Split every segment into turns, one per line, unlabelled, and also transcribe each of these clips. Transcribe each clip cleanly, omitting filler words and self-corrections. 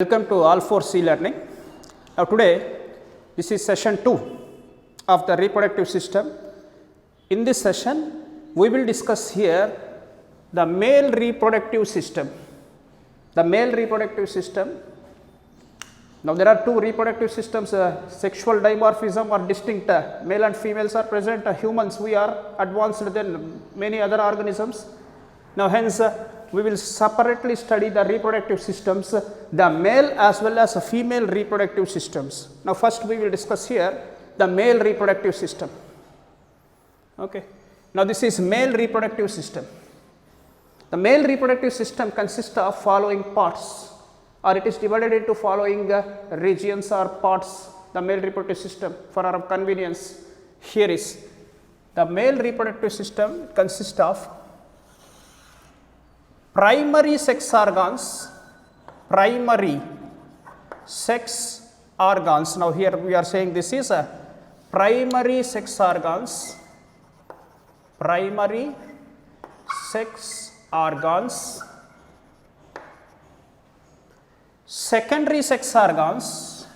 Welcome to All4C Learning. Now today this is session 2 of the reproductive system. In this session we will discuss here the male reproductive system. The male reproductive system. Now there are two reproductive systems, sexual dimorphism or distinct, male and females are present. Humans, we are advanced than many other organisms. Now hence we will separately study the reproductive systems, the male as well as female reproductive systems. Now first we will discuss here the male reproductive system. Okay. Now this is male reproductive system. The male reproductive system consists of following parts, or it is divided into following regions or parts. The male reproductive system, for our convenience, here is the male reproductive system consists of primary sex organs, primary sex organs. Now here we are saying this is a primary sex organs, primary sex organs, secondary sex organs,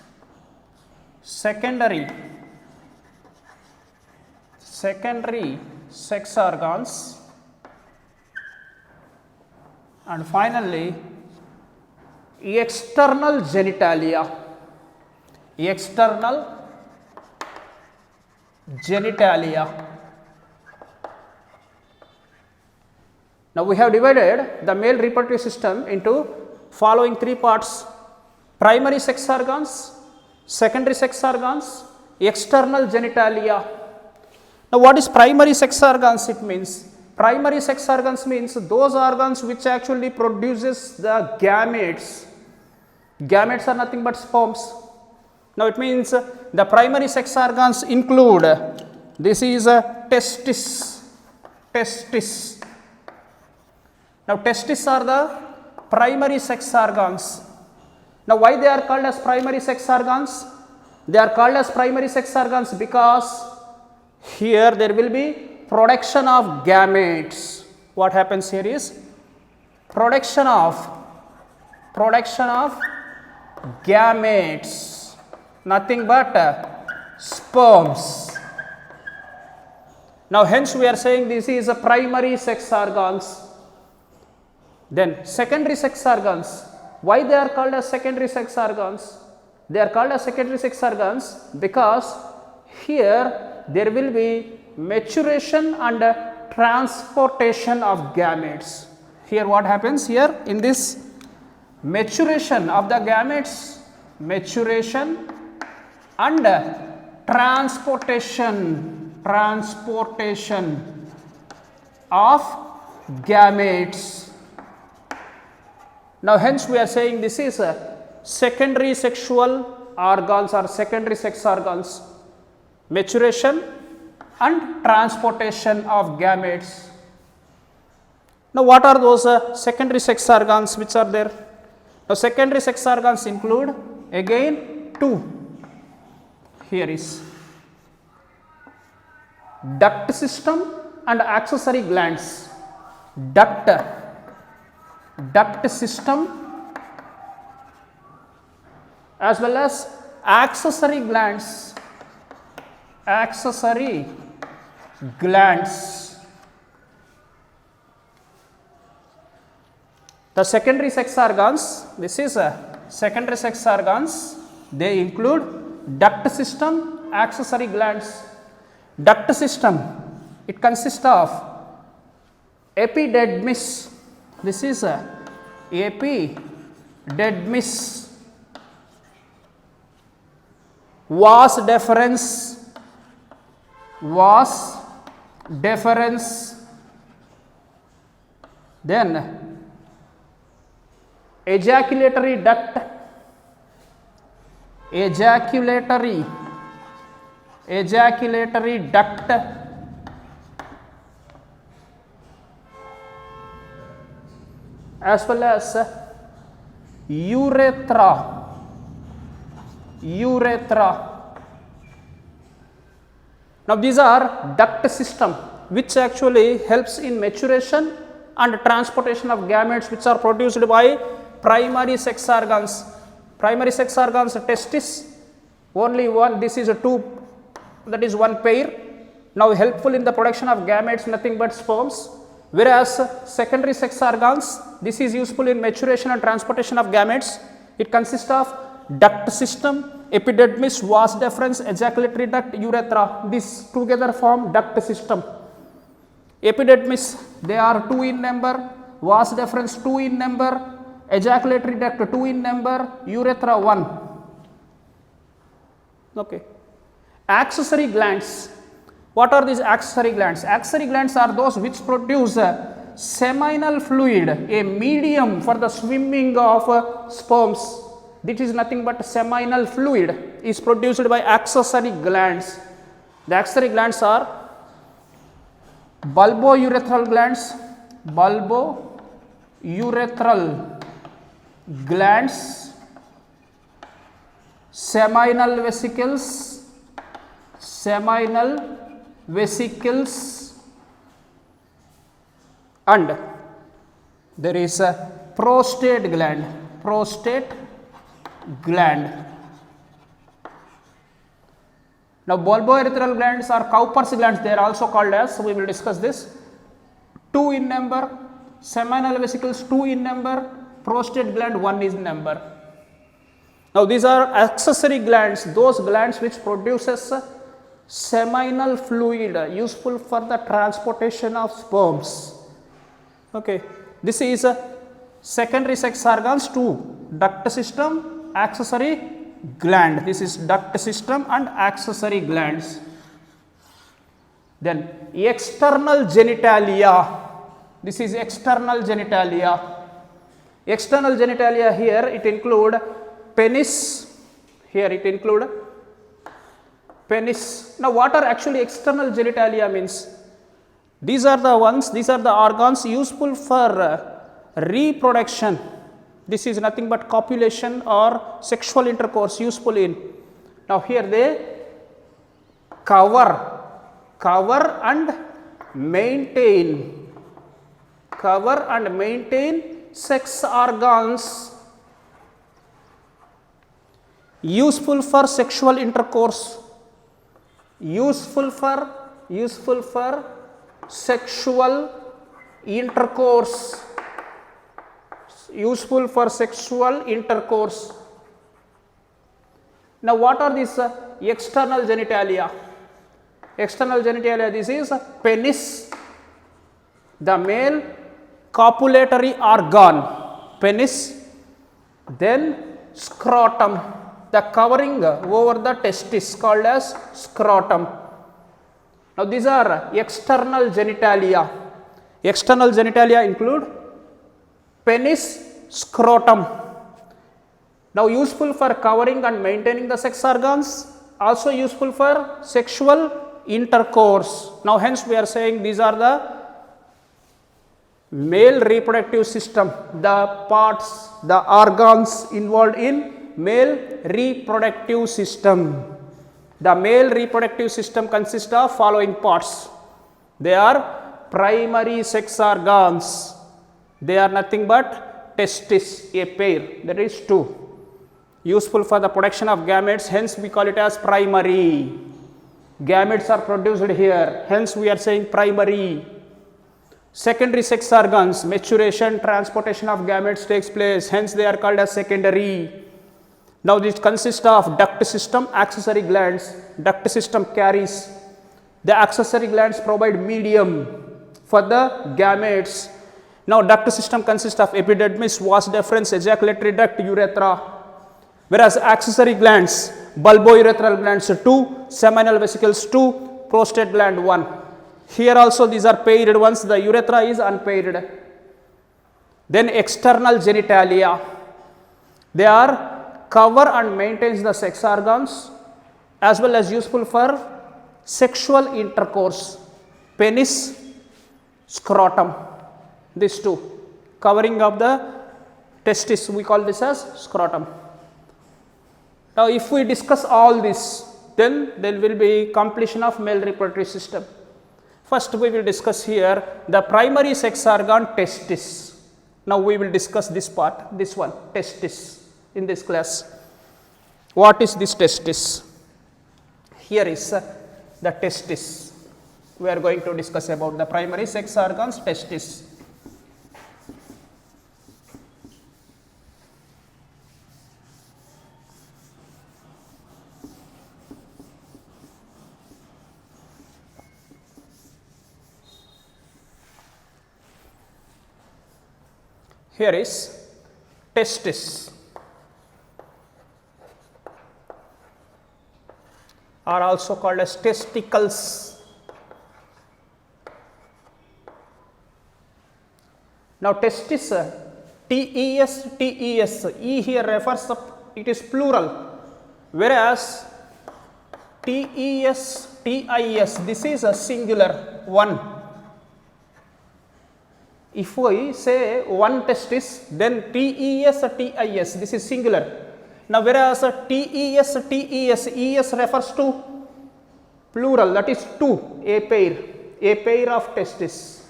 secondary sex organs, and finally external genitalia, external genitalia. Now we have divided the male reproductive system into following three parts: primary sex organs, secondary sex organs, external genitalia. Now what is primary sex organs? It means primary sex organs means those organs which actually produces the gametes. Gametes are nothing but sperms. Now it means the primary sex organs include, this is a testis. Now testis are the primary sex organs. Now why they are called as primary sex organs? They are called as primary sex organs because here there will be production of gametes. What happens here is production of gametes, nothing but sperms. Now hence we are saying this is a primary sex organs. Then secondary sex organs. Why they are called as secondary sex organs? They are called as secondary sex organs because here there will be maturation and transportation of gametes. Here what happens here in this maturation of the gametes, maturation and transportation of gametes. Now hence we are saying this is a secondary sexual organs or secondary sex organs, maturation and transportation of gametes. Now what are those secondary sex organs which are there? Now secondary sex organs include again two. Here is duct system and accessory glands. Duct system as well as accessory glands. The secondary sex organs, this is a secondary sex organs, they include duct system, accessory glands. Duct system, it consists of epididymis, this is a epididymis, vas deferens, then ejaculatory duct, as well as urethra. Now these are duct system which actually helps in maturation and transportation of gametes which are produced by primary sex organs. Primary sex organs, testis, only one, this is a two, that is one pair. Now helpful in the production of gametes, nothing but sperms. Whereas secondary sex organs, this is useful in maturation and transportation of gametes. It consists of duct system, epididymis, vas deferens, ejaculatory duct, urethra. These together form duct system. Epididymis, they are 2 in number, vas deferens 2 in number, ejaculatory duct 2 in number, urethra 1. Okay. Accessory glands. What are these accessory glands? Accessory glands are those which produce seminal fluid, a medium for the swimming of sperms. This is nothing but seminal fluid is produced by accessory glands. The accessory glands are bulbourethral glands, bulbourethral glands, seminal vesicles, and there is a prostate gland. Now bulbourethral glands are Cowper's glands, they are also called as, so we will discuss this. 2 in number, seminal vesicles 2 in number, prostate gland 1 is number. Now these are accessory glands, those glands which produces seminal fluid useful for the transportation of sperms. Okay, this is secondary sex organs 2, duct system, accessory gland. This is duct system and accessory glands. Then external genitalia. This is external genitalia. External genitalia, here it include penis. Here it include penis. Now what are actually external genitalia means? These are the ones, these are the organs useful for reproduction. This is nothing but copulation or sexual intercourse useful in. Now here they cover and maintain sex organs useful for sexual intercourse, useful for sexual intercourse. Now what are these external genitalia? External genitalia, this is penis, the male copulatory organ, penis, then scrotum, the covering over the testis called as scrotum. Now these are external genitalia. External genitalia include penis, scrotum. Now useful for covering and maintaining the sex organs, also useful for sexual intercourse. Now hence we are saying these are the male reproductive system, the parts, the organs involved in male reproductive system. The male reproductive system consists of following parts. They are primary sex organs. They are nothing but testis, a pair, that is 2. Useful for the production of gametes, hence we call it as primary. Gametes are produced here, hence we are saying primary. Secondary sex organs, maturation, transportation of gametes takes place, hence they are called as secondary. Now this consists of duct system, accessory glands. Duct system carries, the accessory glands provide medium for the gametes. Now duct system consists of epididymis, vas deferens, ejaculatory duct, urethra. Whereas accessory glands, bulbourethral glands 2, seminal vesicles 2, prostate gland 1. Here also these are paired ones, the urethra is unpaired. Then external genitalia, they are cover and maintains the sex organs as well as useful for sexual intercourse, penis, scrotum, these 2, covering of the testis, we call this as scrotum. Now if we discuss all this, then there will be completion of male reproductive system. First we will discuss here the primary sex organ, testis. Now we will discuss this part, this one, testis. in this class. What is this testis? Here is the testis. We are going to discuss about the primary sex organs, testis. Here is testis, are also called as testicles. Now testis, TES, TES, E here refers up, it is plural, whereas TES, TIS, this is a singular one. If we say one testis, then TES, TIS, this is singular. Now, whereas TES, TES, ES refers to plural, that is two, a pair of testis.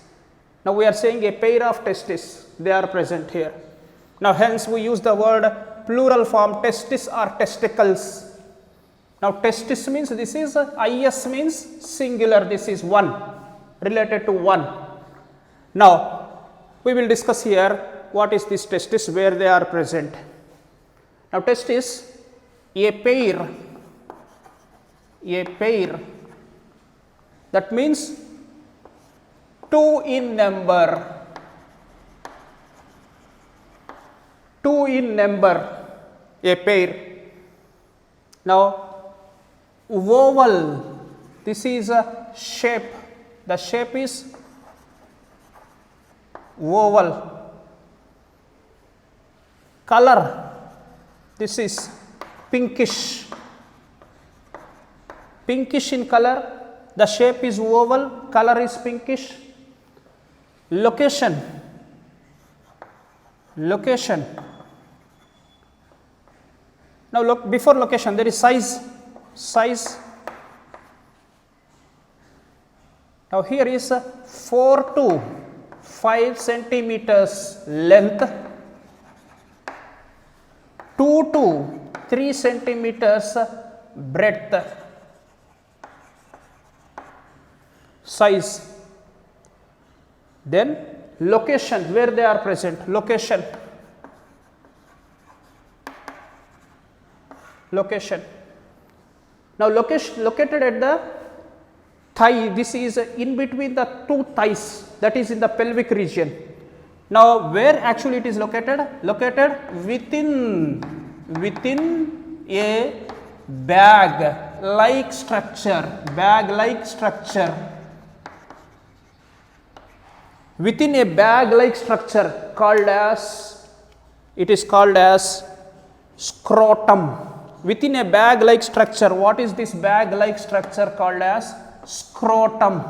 Now, we are saying a pair of testis, they are present here. Now, hence we use the word plural form testis or testicles. Now, testis means this is IS means singular, this is one, related to one. Now, we will discuss here what is this testis, where they are present. Now, testis, a pair, that means two in number, a pair. Now, oval, this is a shape, the shape is oval. Color, this is pinkish in color, the shape is oval, color is pinkish. Location, now look, before location there is size. Now, here is 4 to 5 centimeters length, 2 to 3 centimeters breadth, size. Then location, where they are present, location. Now, located at the thigh, this is in between the two thighs, that is in the pelvic region. Now, where actually it is located? Located within a bag-like structure, within a bag-like structure called as, it is called as scrotum. Within a bag-like structure, what is this bag-like structure called as? Scrotum.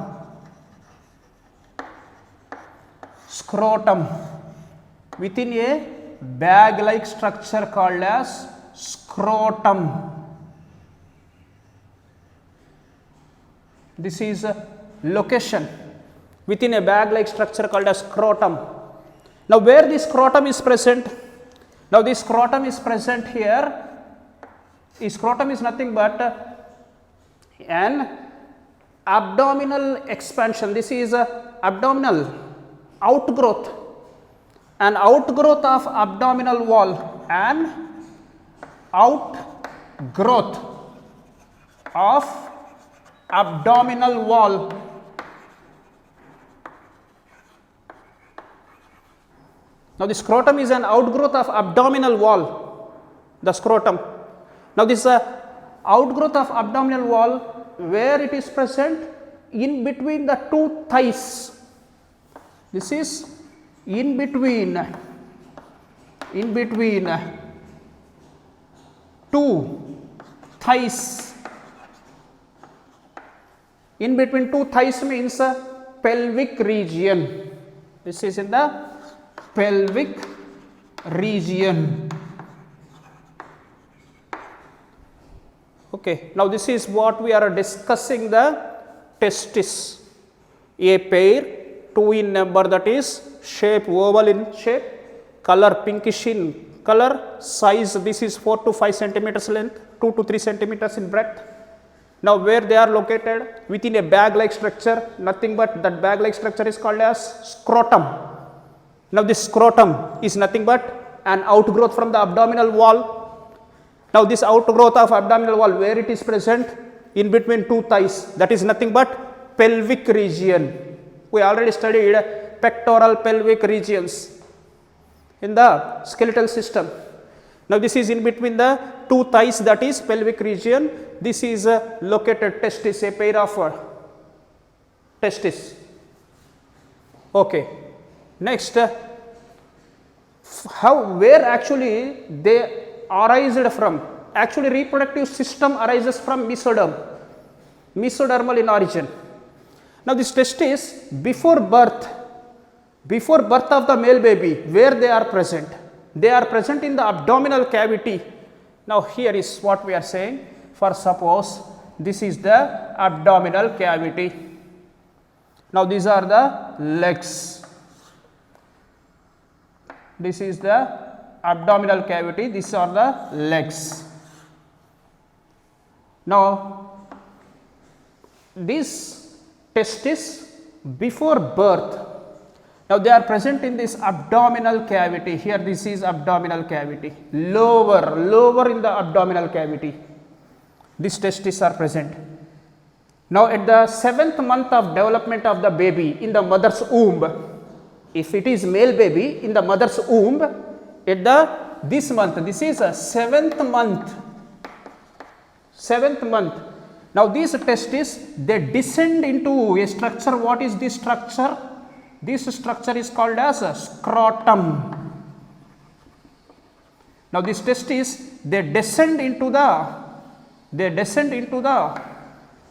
Within a bag-like structure called as scrotum. This is a location within a bag-like structure called as scrotum. Now, where this scrotum is present? Now, this scrotum is present here. This scrotum is nothing but an abdominal expansion. This is a abdominal outgrowth, an outgrowth of abdominal wall, an outgrowth of abdominal wall. Now, the scrotum is an outgrowth of abdominal wall, the scrotum. Now, this outgrowth of abdominal wall, where it is present? In between the two thighs. This is in between two thighs. In between two thighs means pelvic region. This is in the pelvic region. Okay. Now, this is what we are discussing, the testis, a pair, two in number, that is shape oval in shape, color pinkish in color, size, this is 4 to 5 centimeters length, 2 to 3 centimeters in breadth. Now where they are located? Within a bag like structure, nothing but that bag like structure is called as scrotum. Now this scrotum is nothing but an outgrowth from the abdominal wall. Now this outgrowth of abdominal wall, where it is present? In between two thighs, that is nothing but pelvic region. We already studied pectoral pelvic regions in the skeletal system. Now this is in between the two thighs, that is pelvic region. This is located testis, a pair of testis. Okay. Next, where actually they arised from? Actually reproductive system arises from mesoderm, mesodermal in origin. Now this testis, before birth of the male baby, where they are present? They are present in the abdominal cavity. Now here is what we are saying. For suppose this is the abdominal cavity. Now these are the legs. This is the abdominal cavity, these are the legs. Now this testis before birth, now they are present in this abdominal cavity. Here this is abdominal cavity, lower in the abdominal cavity, these testes are present. Now at the 7th month of development of the baby in the mother's womb, if it is male baby in the mother's womb, at this month, this is a 7th month. Now these testes, they descend into a structure. What is this structure? This structure is called as a scrotum. Now these testes, they descend into the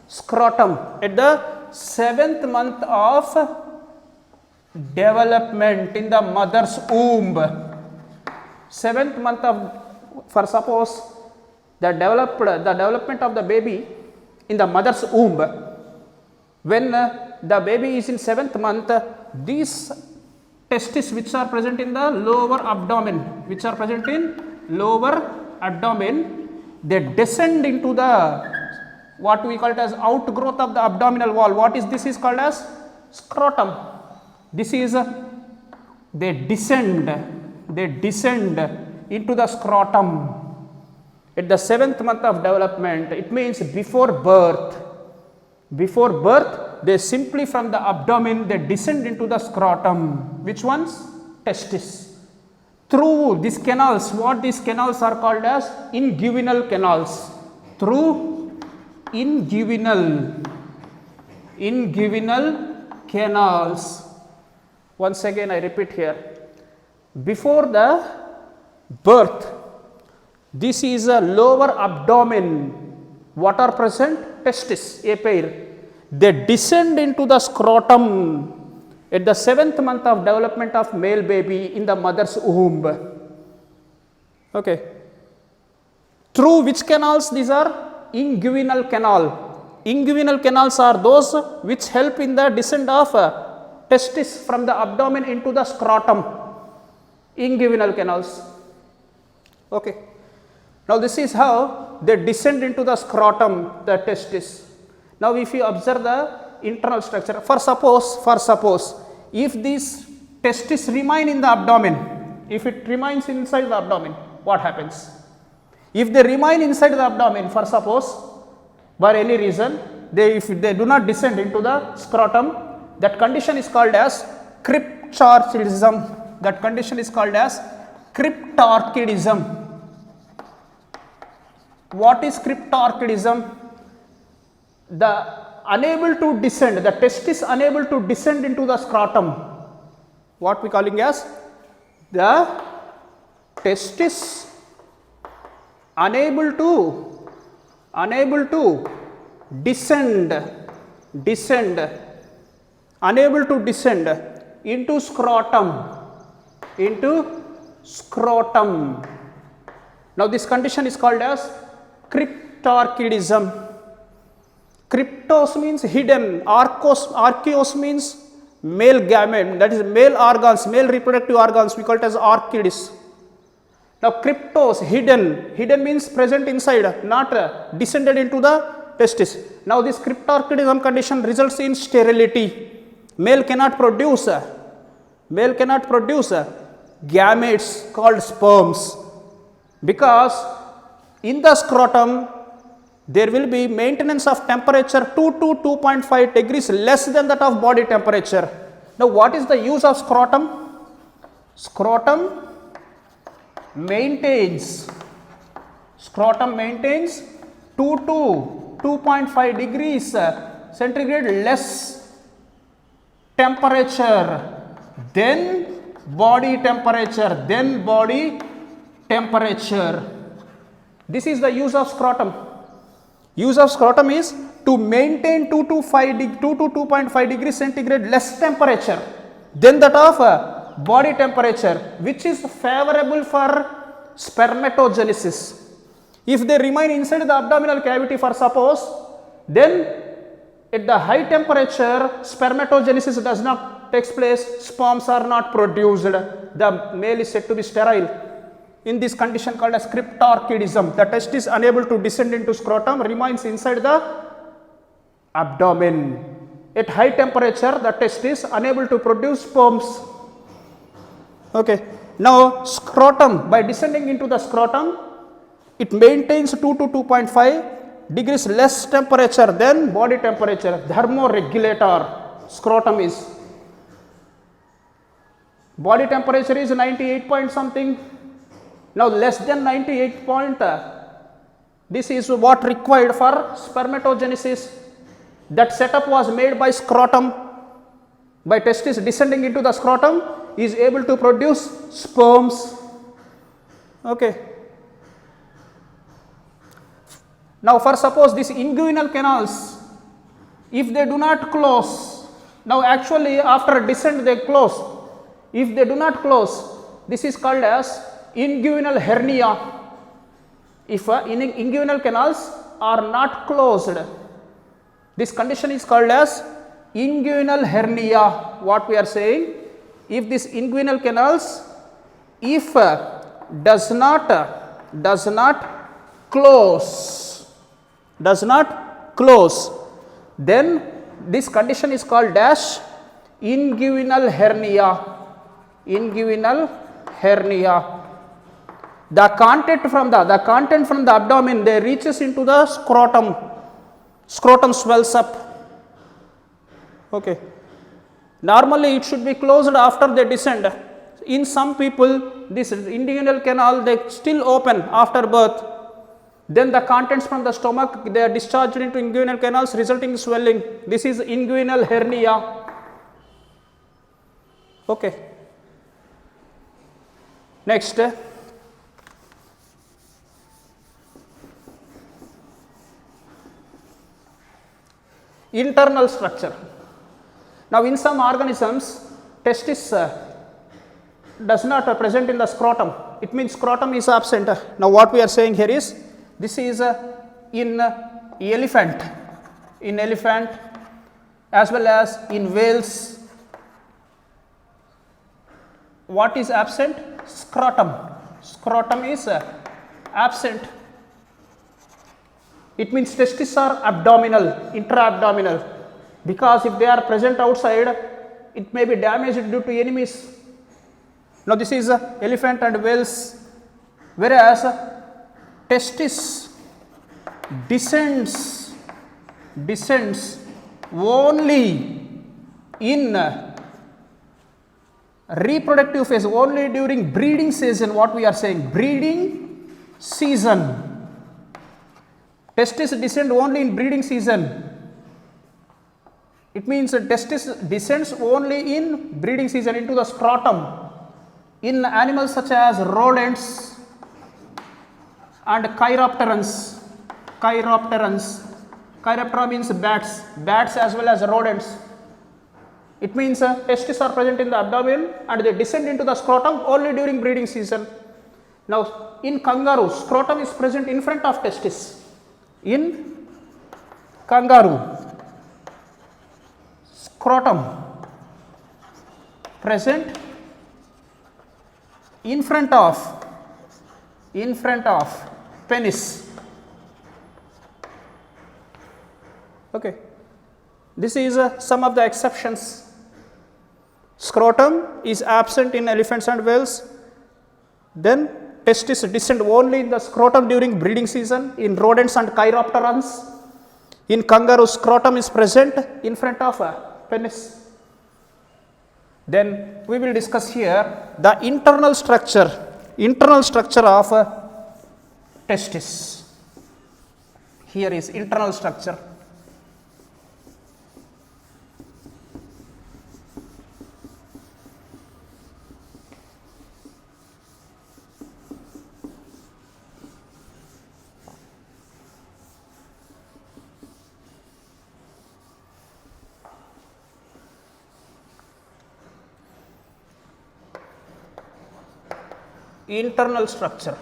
scrotum at the 7th month of development in the mother's womb. 7th month of, for suppose the development of the baby in the mother's womb, when the baby is in 7th month, these testes which are present in the lower abdomen, they descend into the what we call it as outgrowth of the abdominal wall. What is this is called as scrotum. This is they descend into the scrotum at the 7th month of development. It means before birth they simply from the abdomen they descend into the scrotum. Which ones? Testis. Through these canals, what these canals are called as inguinal canals. Through inguinal canals. Once again I repeat here, before the birth, this is a lower abdomen. What are present? Testis, a pair. They descend into the scrotum at the 7th month of development of male baby in the mother's womb. Okay. Through which canals these are? Inguinal canal. Inguinal canals are those which help in the descent of testis from the abdomen into the scrotum. Inguinal canals. Okay. Now this is how they descend into the scrotum, the testis. Now if you observe the internal structure, for suppose if these testes remain in the abdomen, if it remains inside the abdomen, what happens? If they remain inside the abdomen, for suppose by any reason, if they do not descend into the scrotum, that condition is called as cryptorchidism. That condition is called as cryptorchidism. What is cryptorchidism? The unable to descend, the testis unable to descend into the scrotum. What we calling as the testis unable to descend into scrotum. Now this condition is called as cryptorchidism. Cryptos means hidden, archeos means male gamete, that is male organs, male reproductive organs, we call it as archids. Now cryptos, hidden means present inside, not descended into the testis. Now this cryptorchidism condition results in sterility. Male cannot produce gametes called sperms, because in the scrotum there will be maintenance of temperature 2 to 2.5 degrees less than that of body temperature. Now what is the use of scrotum? Scrotum maintains 2 to 2.5 degrees centigrade less temperature than body temperature, This is the use of scrotum. Use of scrotum is to maintain 2 to 2.5 degrees centigrade less temperature than that of body temperature, which is favorable for spermatogenesis. If they remain inside the abdominal cavity for suppose, then at the high temperature spermatogenesis does not take place, sperms are not produced, the male is said to be sterile. In this condition called as cryptorchidism, the testis unable to descend into scrotum remains inside the abdomen. At high temperature the testis unable to produce sperms. Okay. Now scrotum, by descending into the scrotum, it maintains 2 to 2.5 degrees less temperature than body temperature. Thermoregulator scrotum is. Body temperature is 98 point something. Now less than 98 point, this is what required for spermatogenesis. That setup was made by scrotum. By testis descending into the scrotum is able to produce sperms. Okay. Now for suppose these inguinal canals, if they do not close, now actually after descent they close. If they do not close, this is called as inguinal hernia. If inguinal canals are not closed, this condition is called as inguinal hernia. What we are saying, if this inguinal canals, if does not close, then this condition is called as inguinal hernia. The content from the abdomen, they reaches into the scrotum. Scrotum swells up. Okay. Normally it should be closed after they descend. In some people, this inguinal canal they still open after birth. Then the contents from the stomach, they are discharged into inguinal canals, resulting in swelling. This is inguinal hernia. Okay. Next. Internal structure. Now in some organisms, testis does not present in the scrotum. It means scrotum is absent. Now what we are saying here is, this is in elephant as well as in whales. What is absent? Scrotum. Scrotum is absent. It means testes are abdominal, intra-abdominal, because if they are present outside, it may be damaged due to enemies. Now this is elephant and whales, whereas testis descends only in reproductive phase, only during breeding season. What we are saying, breeding season. Testis descend only in breeding season. It means testis descends only in breeding season into the scrotum. In animals such as rodents and chiropterans. Chiroptera means bats as well as rodents. It means testes are present in the abdomen and they descend into the scrotum only during breeding season. Now in kangaroo, scrotum is present in front of testis. In kangaroo, scrotum present in front of in front of penis. Okay. This is some of the exceptions. Scrotum is absent in elephants and whales. Then testis descend only in the scrotum during breeding season. In rodents and chiropterans. In kangaroo, scrotum is present in front of a penis. Then we will discuss here the internal structure of testis. Here is internal structure. Internal structure.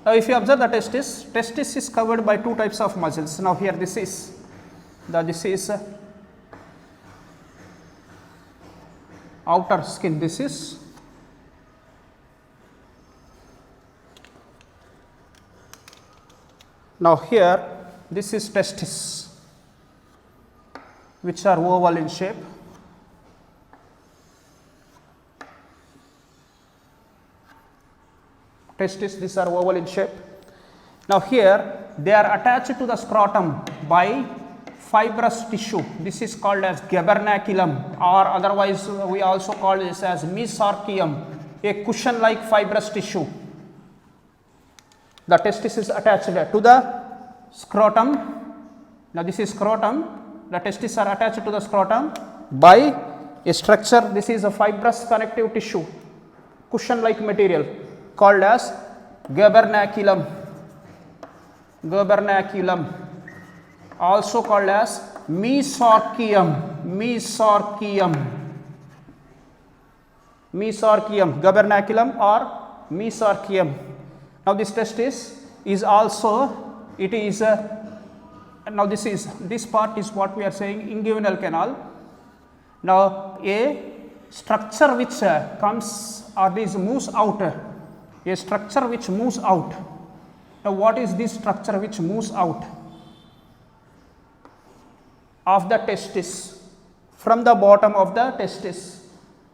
Now, if you observe the testis is covered by two types of muscles. Now, here this is outer skin. This is now here. This is testis, which are oval in shape. Testis, these are oval in shape. Now, here they are attached to the scrotum by fibrous tissue. This is called as gubernaculum, or otherwise we also call this as mesorchium, a cushion like fibrous tissue. The testis is attached to the scrotum. Now, this is scrotum. The testes are attached to the scrotum by a structure. This is a fibrous connective tissue, cushion like material called as gubernaculum. Gubernaculum, also called as mesorchium. Mesorchium. Mesorchium, gubernaculum or mesorchium. Now, this testis is also, it is now this part is what we are saying inguinal canal. Now, a structure which comes or this moves out, a structure which moves out. Now, what is this structure which moves out of the testis, from the bottom of the testis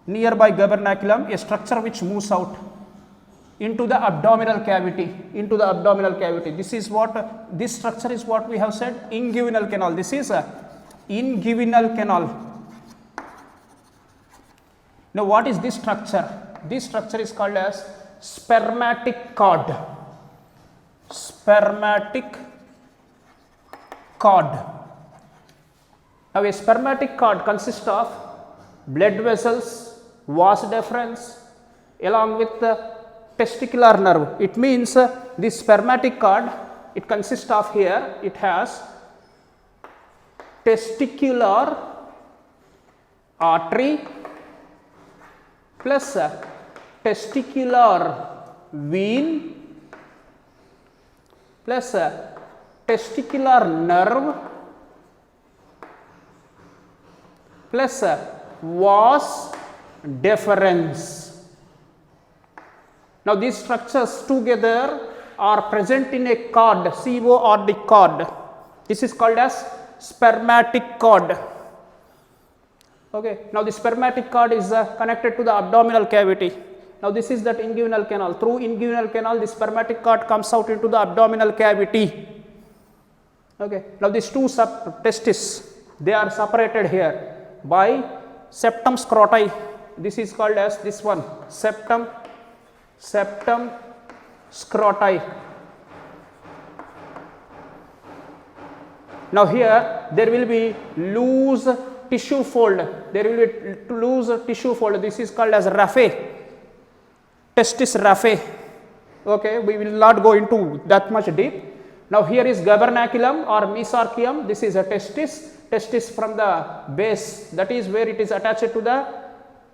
nearby gubernaculum, a structure which moves out into the abdominal cavity, This is what, this structure is what we have said inguinal canal. This is a inguinal canal. Now, what is this structure? This structure is called as spermatic cord. Spermatic cord. Now, a spermatic cord consists of blood vessels, vas deferens, along with the testicular nerve. It means this spermatic cord, it consists of, here it has testicular artery plus testicular vein plus testicular nerve plus vas deferens. Now, these structures together are present in a cord, CORD cord. This is called as spermatic cord. Okay. Now, the spermatic cord is connected to the abdominal cavity. Now, this is that inguinal canal. Through inguinal canal, the spermatic cord comes out into the abdominal cavity. Okay. Now, these two testes, they are separated here by septum scroti. This is called as this one, septum scroti. Now, here there will be loose tissue fold. There will be loose tissue fold. This is called as raphe, testis raphe. Okay, we will not go into that much deep. Now, here is gubernaculum or mesorchium. This is a testis from the base, that is where it is attached to the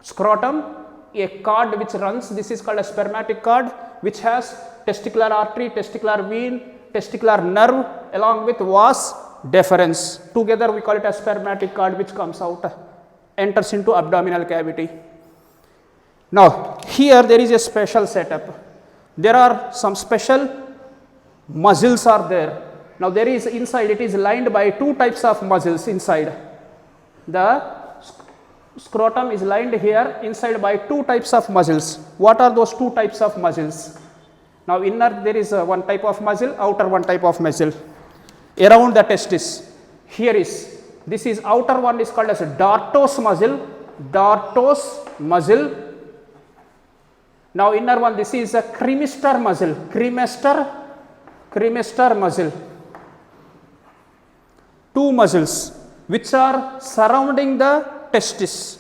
scrotum. A cord which runs, this is called a spermatic cord, which has testicular artery, testicular vein, testicular nerve along with vas deferens. Together we call it as spermatic cord, which comes out, enters into abdominal cavity. Now, here there is a special setup. There are some special muscles are there. Now, there is inside, it is lined by two types of muscles inside. The scrotum is lined here inside by two types of muscles. What are those two types of muscles? Now, inner there is one type of muscle, outer one type of muscle around the testis. Here is, this is outer one is called as a dartos muscle. Now, inner one, this is a cremaster muscle. Two muscles which are surrounding the testis.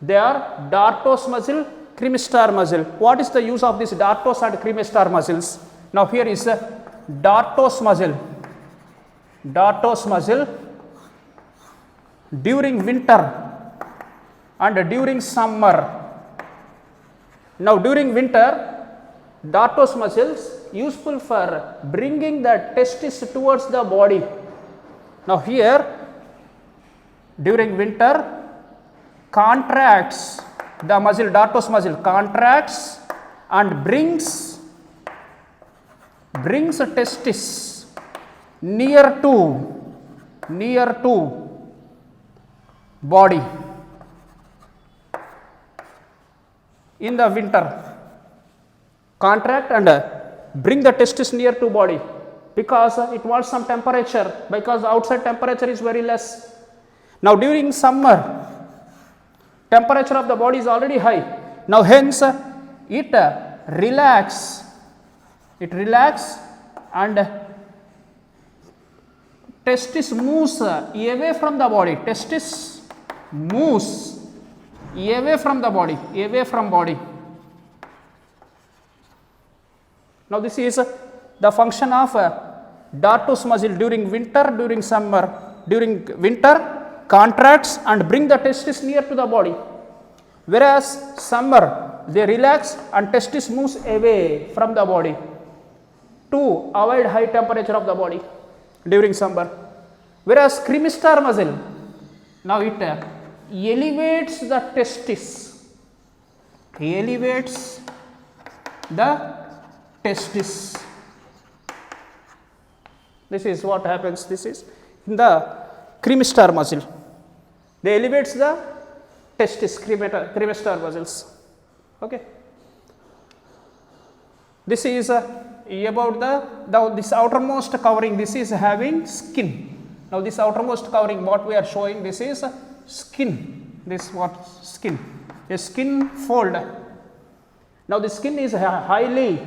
They are dartos muscle, cremaster muscle. What is the use of this dartos and cremaster muscles? Now, here is a dartos muscle during winter and during summer. Now, during winter, dartos muscles useful for bringing the testis towards the body. Now, here during winter contracts, the muscle, dartos muscle contracts and brings a testis near to body. In the winter, contract and bring the testis near to body, because it wants some temperature, because outside temperature is very less. Now, during summer, temperature of the body is already high. Now, hence it relax and testis moves away from the body. Testis moves away from the body, away from body. Now, this is the function of dartos muscle during winter, during summer. During winter, contracts and bring the testis near to the body, whereas summer they relax and testis moves away from the body to avoid high temperature of the body during summer. Whereas cremaster muscle, now it elevates the testis, This is what happens. This is in the cremaster muscle. They elevates the testis, cremaster muscles. Okay. This is about this outermost covering. This is having skin. Now, this outermost covering, what we are showing, this is skin. This what skin? A skin fold. Now, the skin is highly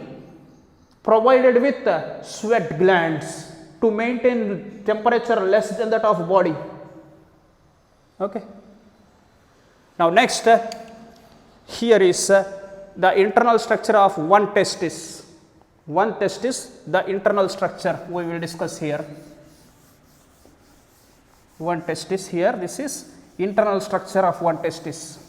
provided with sweat glands to maintain temperature less than that of body. Okay. Now, next here is the internal structure of one testis. One testis, the internal structure we will discuss here. One testis here, this is internal structure of one testis.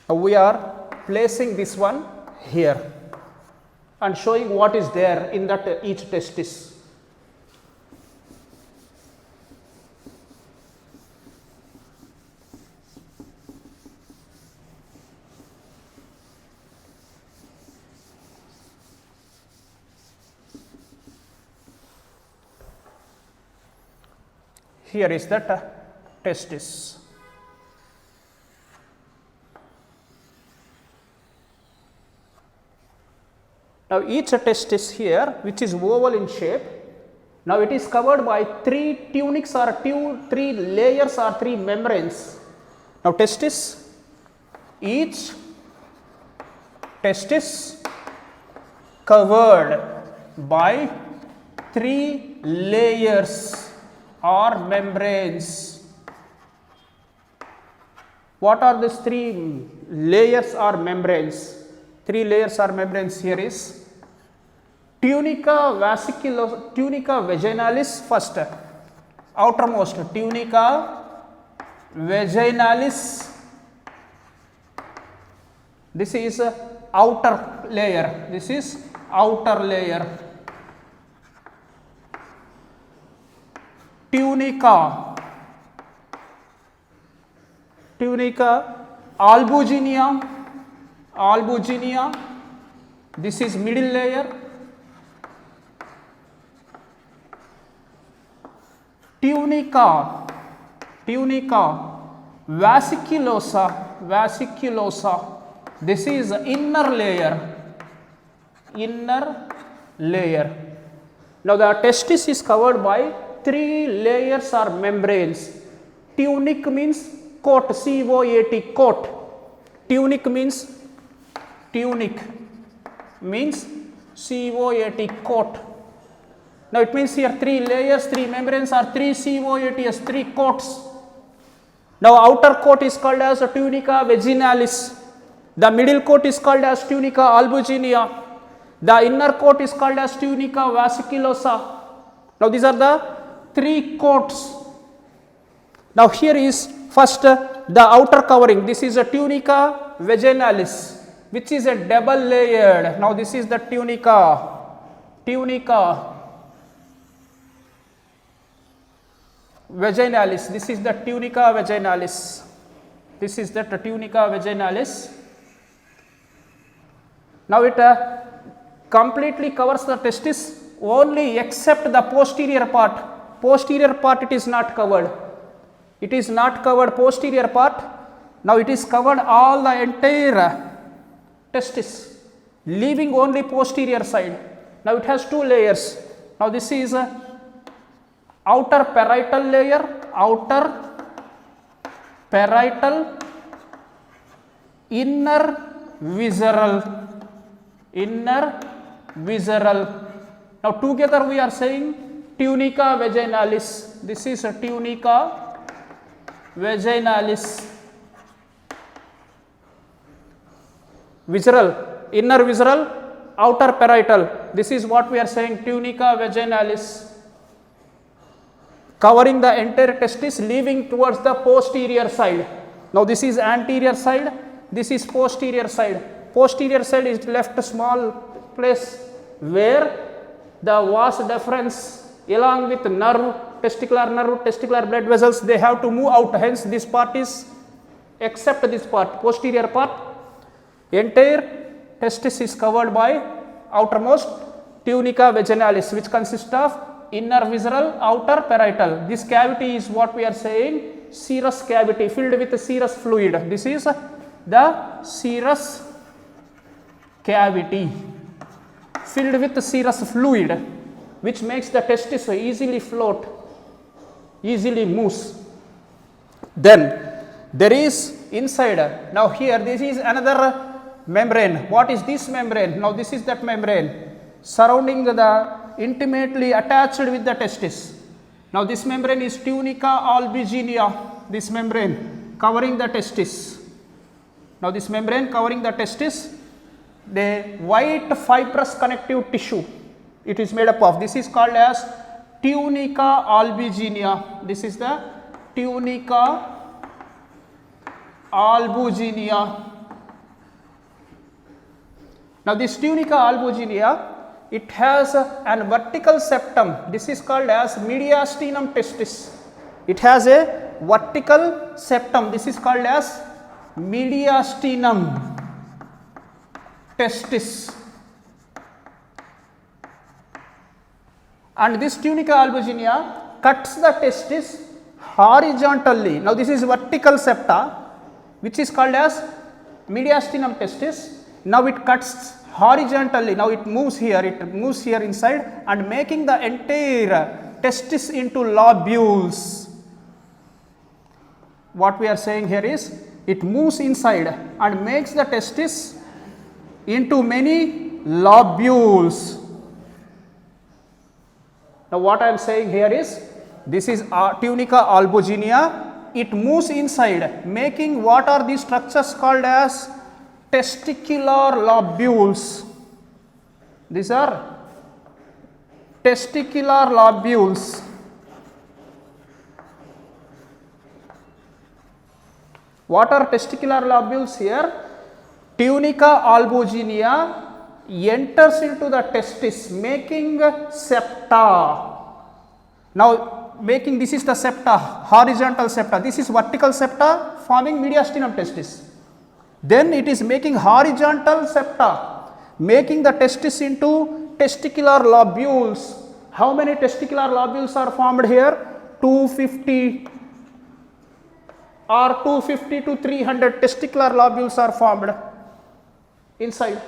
Now, we are placing this one here and showing what is there in that each testis. Here is that testis. Now, each testis here, which is oval in shape, now it is covered by three tunics or three layers or three membranes. Now, testis, each testis covered by three layers or membranes. What are these three layers or membranes? Three layers or membranes here is tunica vaginalis first, outermost tunica vaginalis. This is outer layer. This is outer layer. Tunica, albuginea, this is middle layer. Tunica, vasiculosa, this is inner layer. Now the testis is covered by 3 layers or membranes. Tunic means coat, C-O-A-T, coat. Tunic means C-O-A-T, coat. Now it means here 3 layers, 3 membranes or 3 COATs, 3 coats. Now outer coat is called as tunica vaginalis. The middle coat is called as tunica albuginea. The inner coat is called as tunica vasiculosa. Now these are the 3 coats. Now here is first the outer covering. This is a tunica vaginalis, which is a double layered. Now this is the tunica vaginalis. This is the tunica vaginalis. Now it completely covers the testis only except the posterior part. Posterior part it is not covered. Posterior part. Now it is covered all the entire testis, leaving only posterior side. Now it has 2 layers. Now this is outer parietal layer, inner visceral. Now together we are saying tunica vaginalis. This is a tunica vaginalis. Visceral, inner visceral, outer parietal. This is what we are saying, tunica vaginalis. Covering the entire testis, leaving towards the posterior side. Now this is anterior side, this is posterior side. Posterior side is left a small place where the vas deferens along with testicular blood vessels, they have to move out. Hence this part is, except this part, posterior part, entire testis is covered by outermost tunica vaginalis, which consists of inner visceral, outer parietal. This cavity is what we are saying serous cavity, filled with serous fluid. This is the serous cavity filled with serous fluid, which makes the testis easily float, easily moves. Then there is inside. Now here this is another membrane. What is this membrane? Now this is that membrane surrounding the intimately attached with the testis. Now this membrane is tunica albuginea, this membrane covering the testis. Now this membrane covering the testis, the white fibrous connective tissue it is made up of. This is called as tunica albuginea. This is the tunica albuginea. Now this tunica albuginea, it has an vertical septum. This is called as mediastinum testis. It has a vertical septum. This is called as mediastinum testis. And this tunica albuginea cuts the testis horizontally. Now this is vertical septa, which is called as mediastinum testis. Now it cuts horizontally. Now it moves here inside and making the entire testis into lobules. What we are saying here is it moves inside and makes the testis into many lobules. Now what I am saying here is this is tunica albuginea. It moves inside, making what are these structures called as testicular lobules. These are testicular lobules. What are testicular lobules here? Tunica albuginea enters into the testis, making septa. Now, making, this is the septa, horizontal septa. This is vertical septa forming mediastinum testis. Then it is making horizontal septa, making the testis into testicular lobules. How many testicular lobules are formed here? 250 or 250 to 300 testicular lobules are formed inside.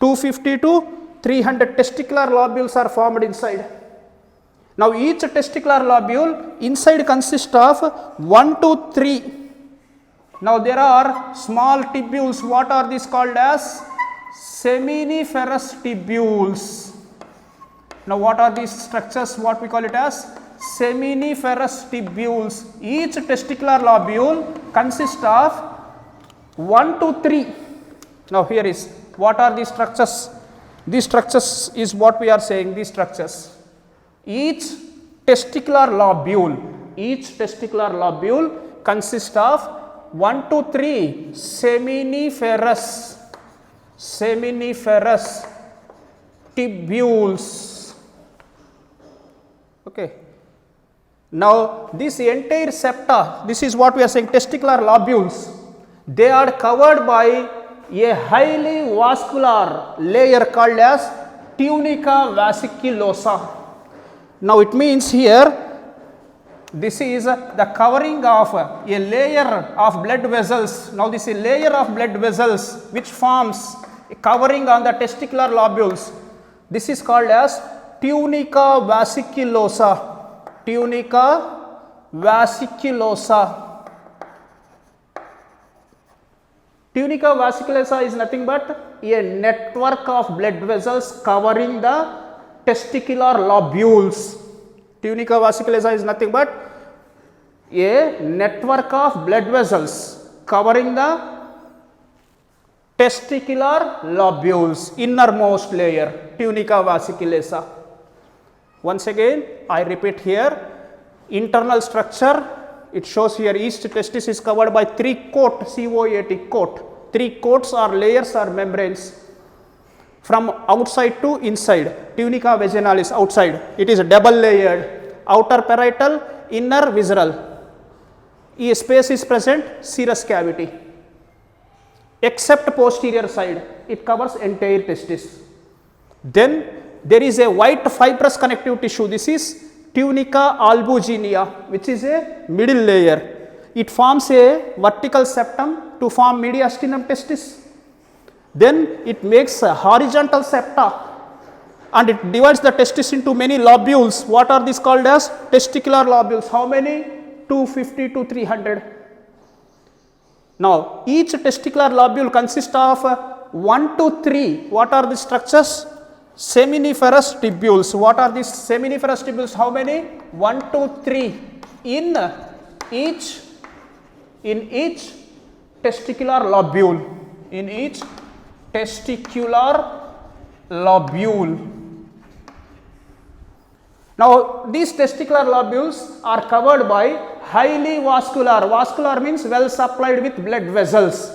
250 to 300 testicular lobules are formed inside. Now, each testicular lobule inside consists of 1 to 3. Now, there are small tubules. What are these called as? Seminiferous tubules. Now, what are these structures? What we call it as? Seminiferous tubules. Each testicular lobule consists of 1 to 3. Now, here is, what are these structures? These structures is what we are saying, these structures. Each testicular lobule consists of 1 to 3 seminiferous tubules. Okay. Now, this entire septa, this is what we are saying, testicular lobules, they are covered by a highly vascular layer called as tunica vesiculosa. Now, it means here this is the covering of a layer of blood vessels. Now, this is a layer of blood vessels which forms a covering on the testicular lobules. This is called as tunica vesiculosa. Tunica vesiculosa. Tunica vesiculosa is nothing but a network of blood vessels covering the testicular lobules. Tunica vesiculosa is nothing but a network of blood vessels covering the testicular lobules, innermost layer, tunica vesiculosa. Once again, I repeat here, internal structure, it shows here each testis is covered by 3 coat, COAT coat. 3 coats or layers or membranes from outside to inside. Tunica vaginalis outside, it is double layered, outer parietal, inner visceral. A space is present, serous cavity. Except posterior side, it covers entire testis. Then there is a white fibrous connective tissue. This is tunica albuginea, which is a middle layer. It forms a vertical septum to form mediastinum testis. Then it makes a horizontal septa and it divides the testis into many lobules. What are these called as? Testicular lobules. How many? 250 to 300. Now, each testicular lobule consists of 1 to 3. What are the structures? Seminiferous tubules. What are these seminiferous tubules? How many? 1 to 3 in each testicular lobule. In each testicular lobule. Now, these testicular lobules are covered by highly vascular. Vascular means well supplied with blood vessels.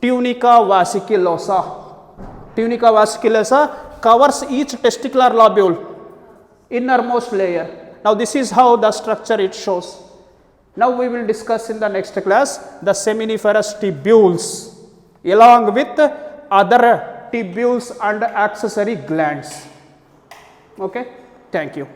Tunica vesiculosa. Tunica vesiculosa covers each testicular lobule, innermost layer. Now, this is how the structure it shows. Now, we will discuss in the next class the seminiferous tubules along with other tubules and accessory glands. Okay, thank you.